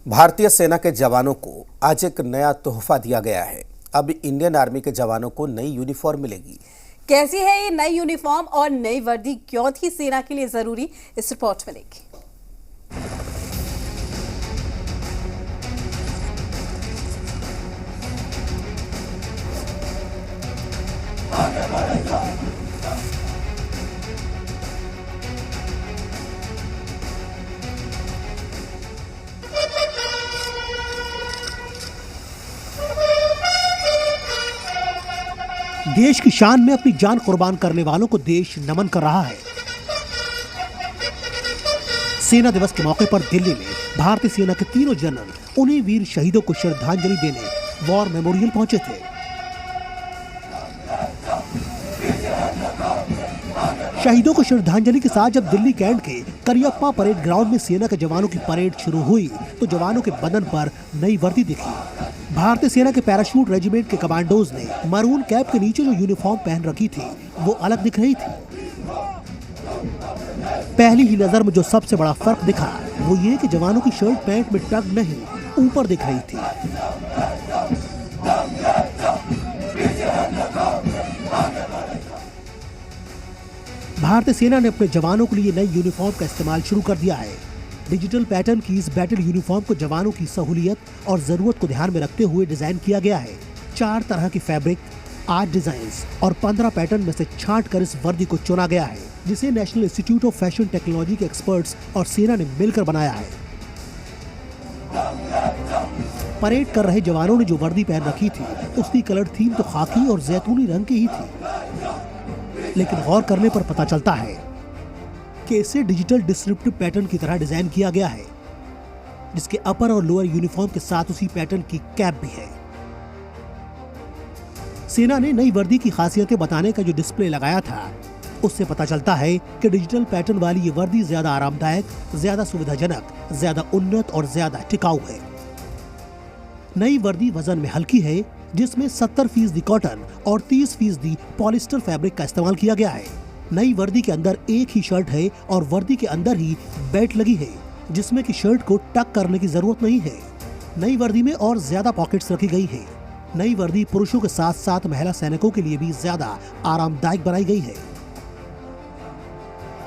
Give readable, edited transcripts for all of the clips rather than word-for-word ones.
भारतीय सेना के जवानों को आज एक नया तोहफा दिया गया है। अब इंडियन आर्मी के जवानों को नई यूनिफॉर्म मिलेगी। कैसी है ये नई यूनिफॉर्म और नई वर्दी क्यों थी सेना के लिए जरूरी, इस रिपोर्ट में देखिए। देश की शान में अपनी जान कुर्बान करने वालों को देश नमन कर रहा है। सेना दिवस के मौके पर दिल्ली में भारतीय सेना के तीनों जनरल उन्हीं वीर शहीदों को श्रद्धांजलि देने वॉर मेमोरियल पहुंचे थे। शहीदों को श्रद्धांजलि के साथ जब दिल्ली कैंट के करियप्पा परेड ग्राउंड में सेना के जवानों की परेड शुरू हुई तो जवानों के बदन पर नई वर्दी दिखी। भारतीय सेना के पैराशूट रेजिमेंट के कमांडोज ने मरून कैप के नीचे जो यूनिफॉर्म पहन रखी थी वो अलग दिख रही थी। पहली ही नजर में जो सबसे बड़ा फर्क दिखा वो ये कि जवानों की शर्ट पैंट में टक नहीं ऊपर दिख रही थी। भारतीय सेना ने अपने जवानों के लिए नई यूनिफॉर्म का इस्तेमाल शुरू कर दिया है। डिजिटल पैटर्न की इस बैटल यूनिफॉर्म को जवानों की सहूलियत और जरूरत को ध्यान में रखते हुए डिजाइन किया गया है। 4 तरह की फैब्रिक, 8 डिजाइन्स और 15 पैटर्न में से छांट कर इस वर्दी को चुना गया है, जिसे national institute of fashion technology के एक्सपर्ट्स और सेना ने मिलकर बनाया है। परेड कर रहे जवानों ने जो वर्दी पहन रखी थी उसकी कलर थीम तो खाकी और जैतूनी रंग की ही थी, लेकिन गौर करने पर पता चलता है कि इसे डिजिटल डिस्क्रिप्टिव पैटर्न की तरह डिजाइन किया गया है, जिसके अपर और लोअर यूनिफॉर्म के साथ उसी पैटर्न की कैप भी है। सेना ने नई वर्दी की खासियतें बताने का जो डिस्प्ले लगाया था उससे पता चलता है कि डिजिटल पैटर्न वाली ये वर्दी ज्यादा आरामदायक, ज्यादा सुविधाजनक, ज्यादा उन्नत और ज्यादा टिकाऊ है। नई वर्दी वजन में हल्की है, जिसमें 70% कॉटन और 30% पॉलिस्टर फैब्रिक का इस्तेमाल किया गया है। नई वर्दी के अंदर एक ही शर्ट है और वर्दी के अंदर ही बेल्ट लगी है, जिसमें कि शर्ट को टक करने की जरूरत नहीं है। नई वर्दी में और ज्यादा पॉकेट्स रखी गई है। नई वर्दी पुरुषों के साथ साथ महिला सैनिकों के लिए भी ज्यादा आरामदायक बनाई गई है।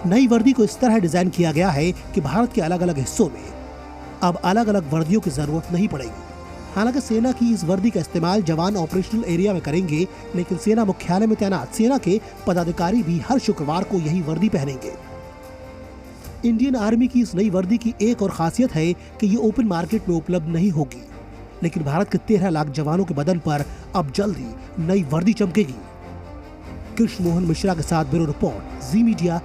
नई वर्दी को इस तरह डिजाइन किया गया है कि भारत के अलग अलग हिस्सों में अब अलग अलग वर्दियों की जरूरत नहीं पड़ेगी। हालांकि सेना की इस वर्दी का इस्तेमाल जवान ऑपरेशनल एरिया में करेंगे, लेकिन सेना मुख्यालय में तैनात सेना के पदाधिकारी भी हर शुक्रवार को यही वर्दी पहनेंगे। इंडियन आर्मी की इस नई वर्दी की एक और खासियत है कि ये ओपन मार्केट में उपलब्ध नहीं होगी, लेकिन भारत के 13 लाख जवानों के बदन पर अब जल्द ही नई वर्दी चमकेगी। कृष्ण मोहन मिश्रा के साथ ब्यूरो रिपोर्ट, जी मीडिया,